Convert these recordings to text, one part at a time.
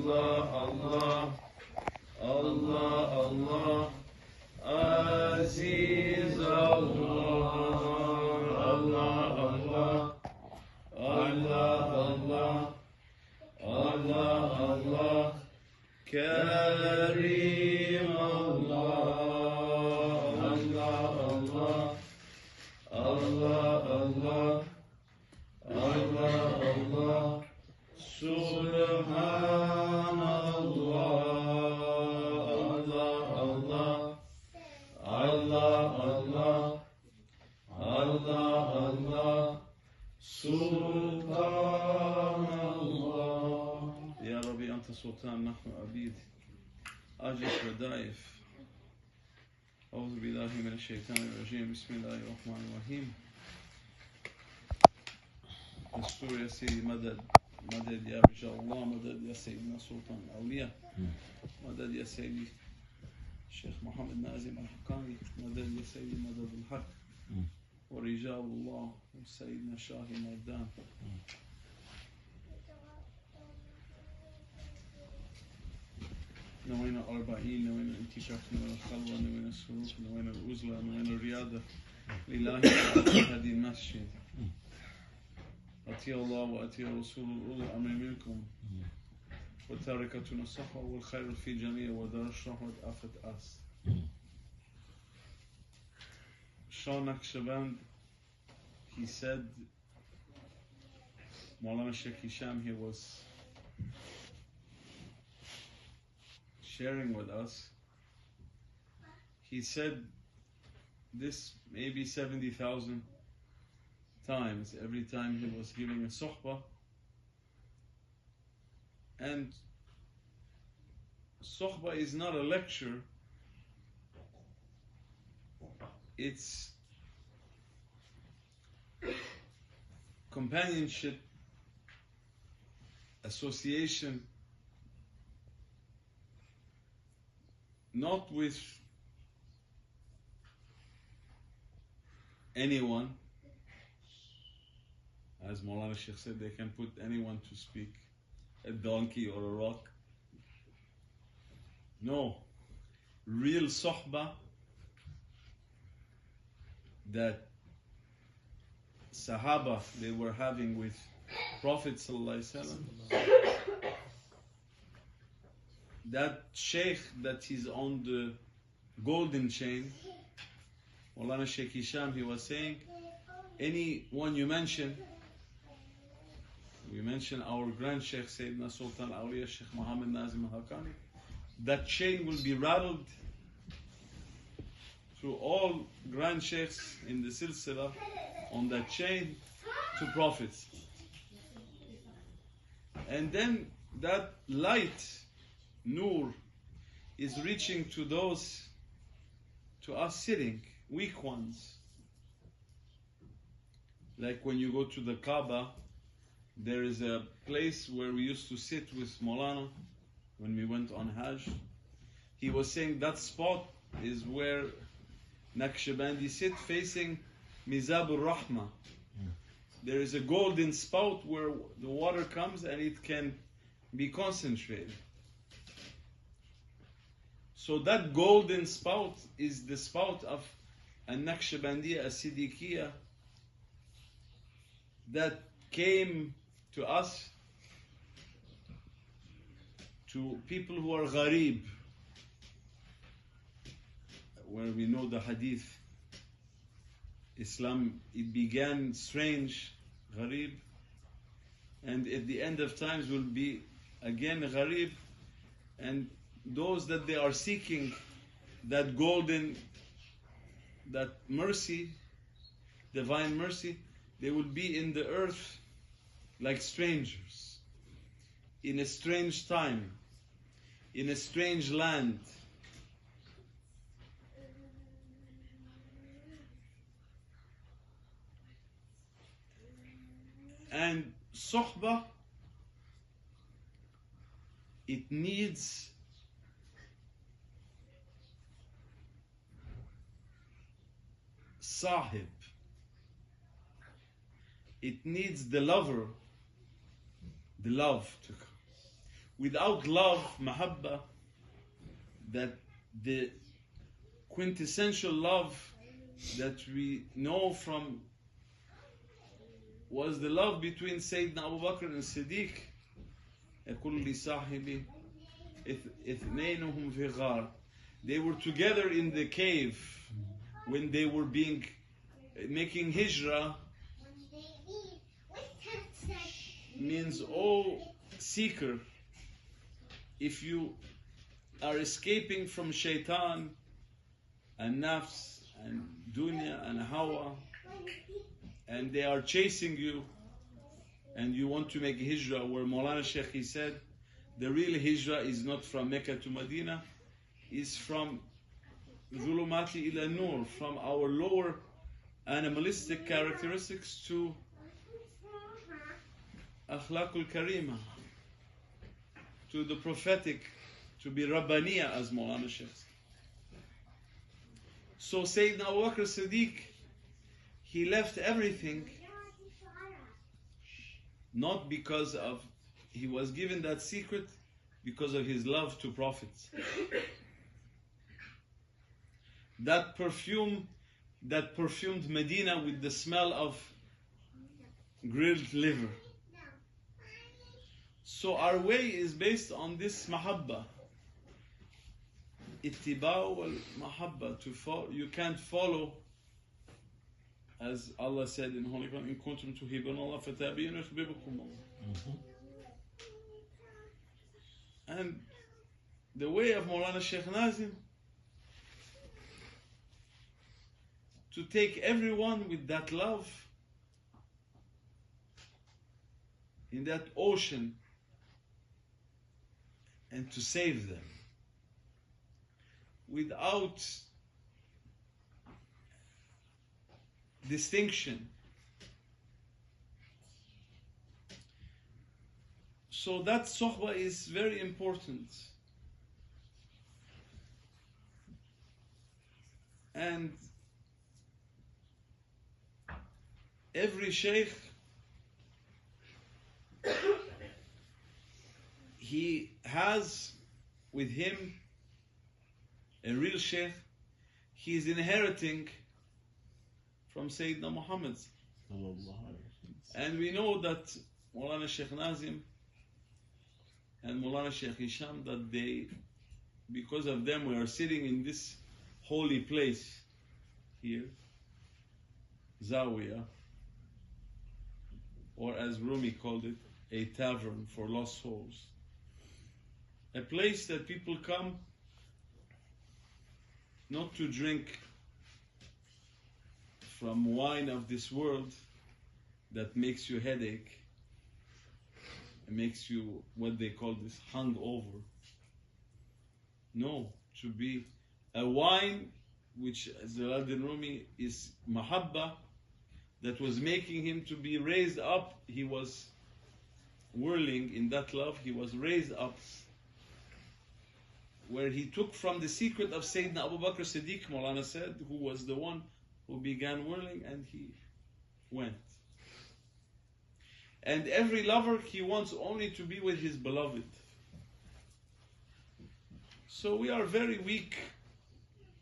Allah, Allah, Allah, Aziz Allah, Allah, Allah, Allah, Allah, Kareem Allah, Allah, Allah, Allah, Subhanallah, Allah, Subhanallah. Ya Rabbi, Anta Sultan, Nahnu Abid, Ajif Radaif. أعوذ بالله من الشيطان الرجيم بسم الله الرحمن الرحيم. دستور يا سيدي مدد مدد يا رجال الله، مدد يا سيدنا سلطان الأولياء، مدد يا سيدي الشيخ محمد نازم الحقاني، مدد يا سيدي مدد الحق ورجال الله وسيدنا شاهي مردان. نوينا 40، نوينا الانتكاف، نوينا الخلوة، نوينا السلوك، نوينا الأزلة، نوينا الرياضة لله في هذه المسجد. أطيع الله وأطيع رسول أولي الأمر منكم وتاركتنا الصحوة والخير في جميع ودار الشهوة آفت أس. Shah Naqshband, he said, Maulana Sheikh Hisham, he was sharing with us, he said this maybe 70,000 times every time he was giving a sohba. And sohba is not a lecture, it's companionship, association, not with anyone. As Maulana Sheikh said, they can put anyone to speak, a donkey or a rock. No, real sohba that Sahaba they were having with Prophet ﷺ. That Sheikh that is on the golden chain, Maulana Sheikh Hisham, he was saying, anyone you mention, we mention our grand Sheikh Sayyidina Sultan Awliya Sheikh Muhammad Nazim al-Haqqani, that chain will be rattled through all grand Sheikhs in the silsila on that chain to prophets. And then that light, Nur, is reaching to those, to us sitting, weak ones. Like when you go to the Kaaba, there is a place where we used to sit with Maulana when we went on Hajj. He was saying that spot is where Naqshbandi sit facing Mizab al-Rahma. There is a golden spout where the water comes and it can be concentrated. So that golden spout is the spout of a Naqshbandiya, a Siddiqiyya, that came to us, to people who are gharib, where we know the hadith, Islam, it began strange, gharib, and at the end of times will be again gharib, and those that they are seeking that golden, that mercy, divine mercy, they will be in the earth like strangers, in a strange time, in a strange land. And sohbah, it needs sahib. It needs the lover, the love to come. Without love, mahabba, that the quintessential love that we know from was the love between Sayyidina Abu Bakr and Siddiq. يقول لصاحبي اثنينهم في غار. They were together in the cave when they were making hijrah. Means, oh seeker, if you are escaping from shaitan and nafs and dunya and hawa, and they are chasing you, and you want to make hijrah, where Maulana Sheikh, he said, the real hijrah is not from Mecca to Medina, is from zulumati ila nur, from our lower animalistic characteristics to akhlaqul karima, to the prophetic, to be rabbaniya, as Maulana Sheikh said. So Sayyidina Abu Bakr Siddiq, he left everything, not because of, he was given that secret because of his love to prophets. That perfume, that perfumed Medina with the smell of grilled liver. So our way is based on this mahabba. Ittiba wal mahabba, to follow. You can't follow, as Allah said in Holy Quran, in kuntum tuhibbuna Allah fatabi'uni yuhibbukum Allah. And the way of Maulana Sheikh Nazim, to take everyone with that love in that ocean and to save them without distinction. So that sohba is very important. And every sheikh, he has with him a real sheikh. He is inheriting from Sayyidina Muhammad. And we know that Maulana Sheikh Nazim and Maulana Sheikh Hisham, that they, because of them, we are sitting in this holy place here, Zawiya, or as Rumi called it, a tavern for lost souls. A place that people come not to drink from wine of this world that makes you headache, it makes you, what they call this, hungover. No, to be a wine which, as Jalaluddin Rumi, is mahabba, that was making him to be raised up. He was whirling in that love, he was raised up, where he took from the secret of Sayyidina Abu Bakr Siddiq, Maulana said, who was the one who began whirling, and he went. And every lover, he wants only to be with his beloved. So we are very weak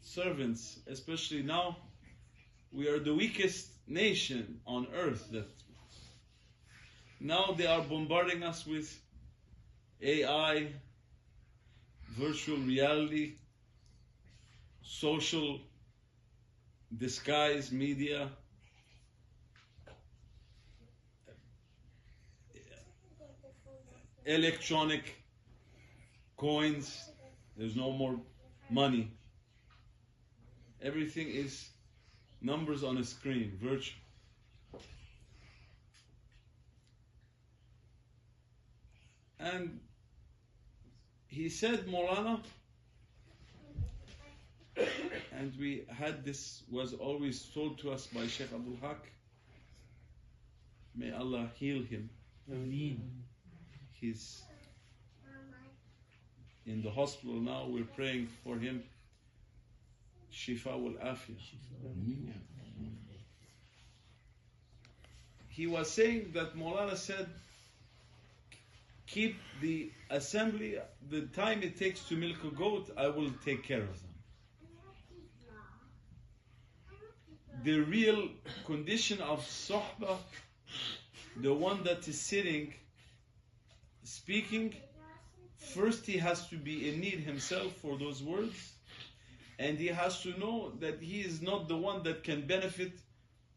servants, especially now. We are the weakest nation on earth. That now they are bombarding us with AI, virtual reality, social disguise media, electronic coins. There's no more money. Everything is numbers on a screen, virtual. And he said, Maulana, and we had this, was always told to us by Sheikh Abdul Haq, may Allah heal him. Ameen. He's in the hospital now, we're praying for him. Shifa wal afiyah. He was saying that Maulana said, keep the assembly, the time it takes to milk a goat, I will take care of them. The real condition of Sohba, the one that is sitting, speaking, first he has to be in need himself for those words, and he has to know that he is not the one that can benefit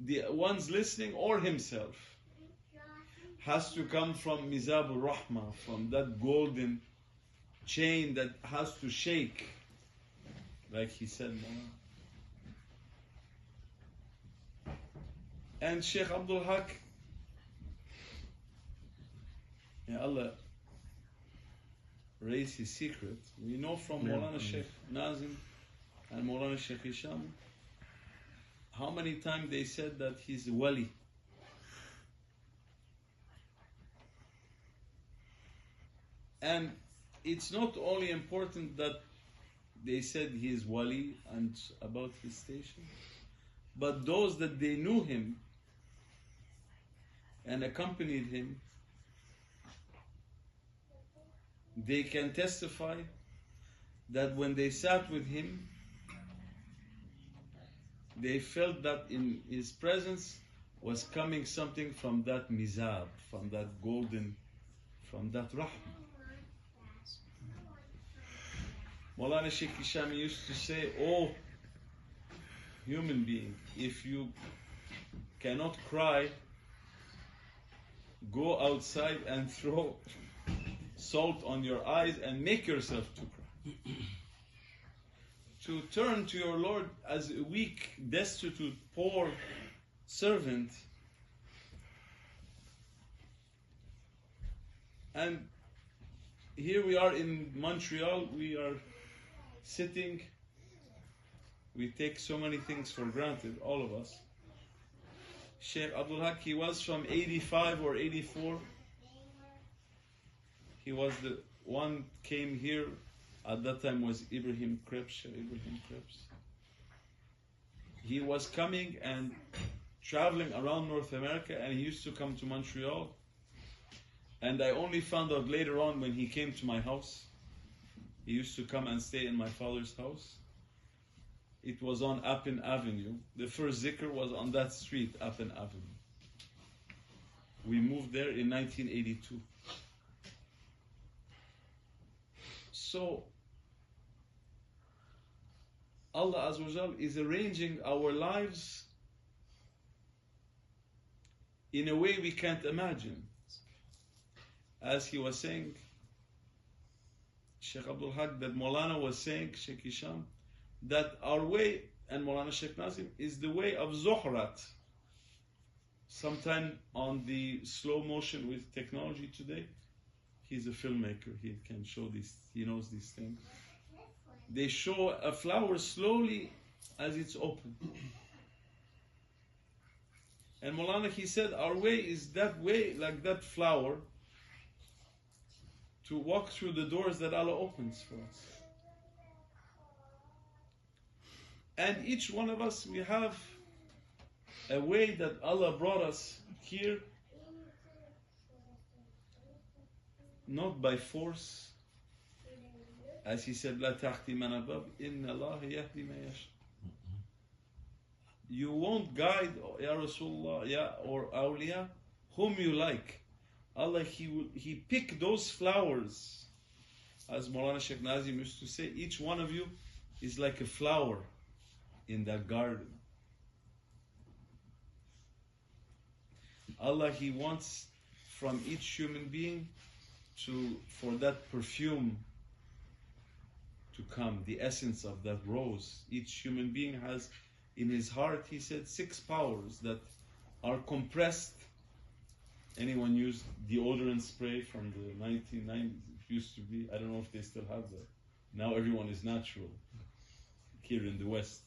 the ones listening or himself. Has to come from Mizab al-Rahmah, from that golden chain that has to shake, like he said. And Sheikh Abdul Haq, Ya Allah raise his secret. We know from Maulana Sheikh Nazim and Maulana Sheikh Hisham how many times they said that he's a wali. And it's not only important that they said he is wali and about his station, but those that they knew him and accompanied him, they can testify that when they sat with him, they felt that in his presence was coming something from that mizab, from that golden, from that rahmah. Maulana Sheikh Hisham used to say, oh, human being, if you cannot cry, go outside and throw salt on your eyes and make yourself to cry. To turn to your Lord as a weak, destitute, poor servant. And here we are in Montreal, we are sitting, we take so many things for granted, all of us. Sheikh Abdul Haq, he was from 85 or 84. He was the one came here. At that time was Ibrahim Krebs. He was coming and traveling around North America, and he used to come to Montreal. And I only found out later on when he came to my house. He used to come and stay in my father's house. It was on Appin Avenue. The first zikr was on that street, Appin Avenue. We moved there in 1982. So, Allah Azza wa Jal is arranging our lives in a way we can't imagine. As he was saying, Sheikh Abdul Haq, that Maulana was saying, Sheikh Hisham, that our way, and Maulana Sheikh Nazim, is the way of Zuhrat. Sometime on the slow motion with technology today, he's a filmmaker, he can show these, he knows these things. They show a flower slowly as it's open. And Maulana, he said, our way is that way, like that flower, to walk through the doors that Allah opens for us. And each one of us, we have a way that Allah brought us here, not by force. As he said, "La tahti man abab, inna Allah yahdi ma yasha." You won't guide, Ya Rasulullah, Ya or awliya, whom you like. Allah, He pick those flowers. As Maulana Sheikh Nazim used to say, each one of you is like a flower in that garden. Allah, He wants from each human being for that perfume to come, the essence of that rose. Each human being has in his heart, he said, 6 powers that are compressed. Anyone used deodorant spray from the 1990s? It used to be, I don't know if they still have that. Now everyone is natural here in the West.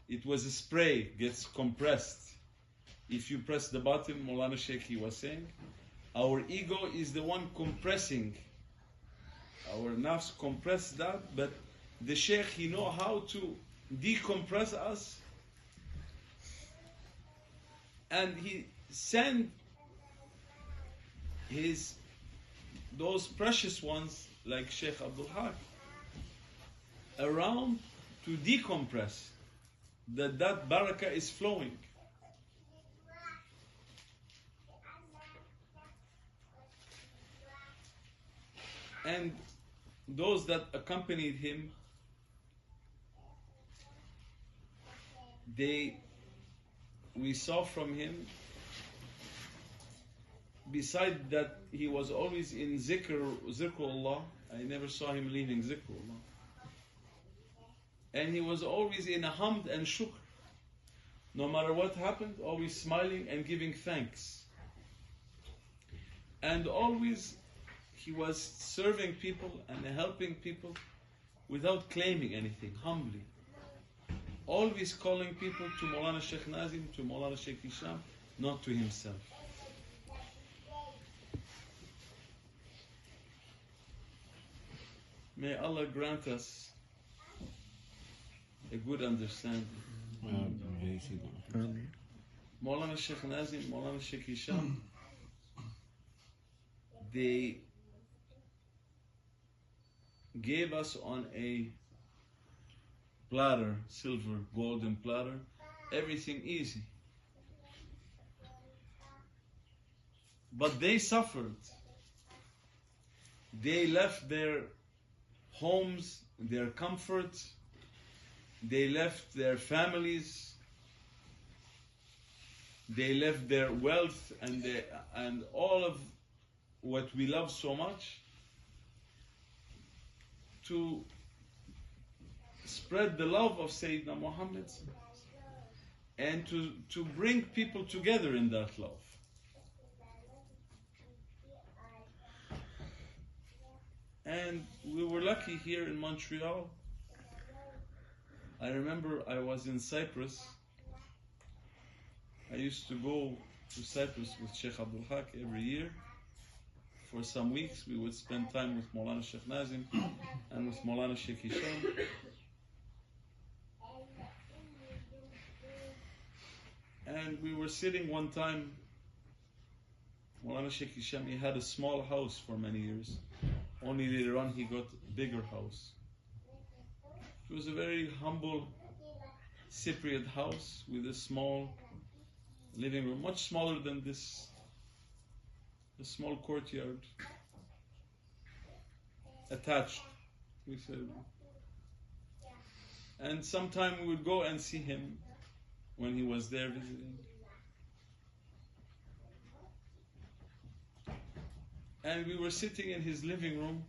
It was a spray, gets compressed. If you press the button, Maulana Sheikh, he was saying, our ego is the one compressing. Our nafs compress that, but the Sheikh, he know how to decompress us, and he sent his those precious ones like Sheikh Abdul Haq around to decompress that barakah is flowing. And those that accompanied him, we saw from him, beside that he was always in zikrullah, I never saw him leaving zikrullah. And he was always in hamd and shukr. No matter what happened, always smiling and giving thanks. And always he was serving people and helping people without claiming anything, humbly. Always calling people to Maulana Sheikh Nazim, to Maulana Sheikh Hisham, not to himself. May Allah grant us a good understanding. Maulana Sheikh Nazim, Maulana Sheikh Hisham, they gave us on a platter, silver, golden platter, everything easy. But they suffered. They left their homes, their comfort, they left their families, they left their wealth and all of what we love so much to spread the love of Sayyidina Muhammad and to bring people together in that love. And we were lucky here in Montreal. I remember I was in Cyprus. I used to go to Cyprus with Sheikh Abdul Haq every year. For some weeks we would spend time with Maulana Sheikh Nazim and with Maulana Sheikh Hisham. And we were sitting one time, Maulana Sheikh Hisham, he had a small house for many years. Only later on he got a bigger house. It was a very humble Cypriot house with a small living room, much smaller than this, a small courtyard attached, we said. And sometime we would go and see him when he was there visiting. And we were sitting in his living room,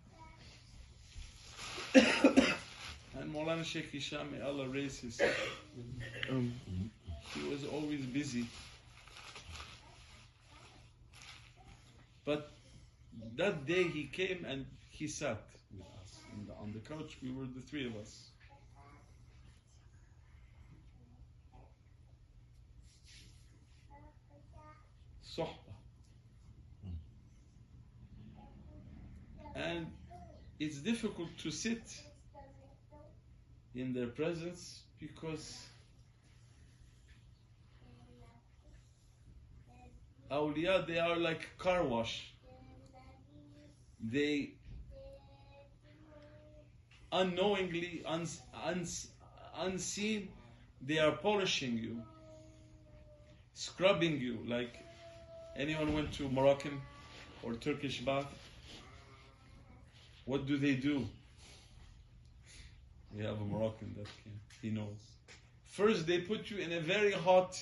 and Maulana Sheikh Hisham, may Allah raise his he was always busy. But that day he came and he sat with us on the couch. We were the three of us. Sohba. And it's difficult to sit in their presence because awliya, they are like car wash. They unknowingly, unseen, they are polishing you, scrubbing you. Like anyone went to Moroccan or Turkish bath? What do? We have a Moroccan that he knows. First they put you in a very hot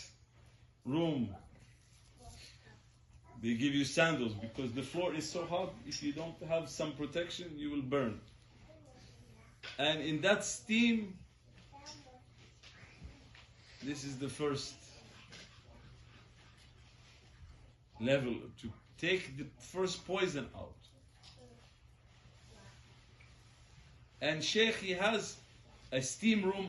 room. They give you sandals because the floor is so hot, if you don't have some protection, you will burn. And in that steam, this is the first level to take the first poison out. And Sheikh, he has a steam room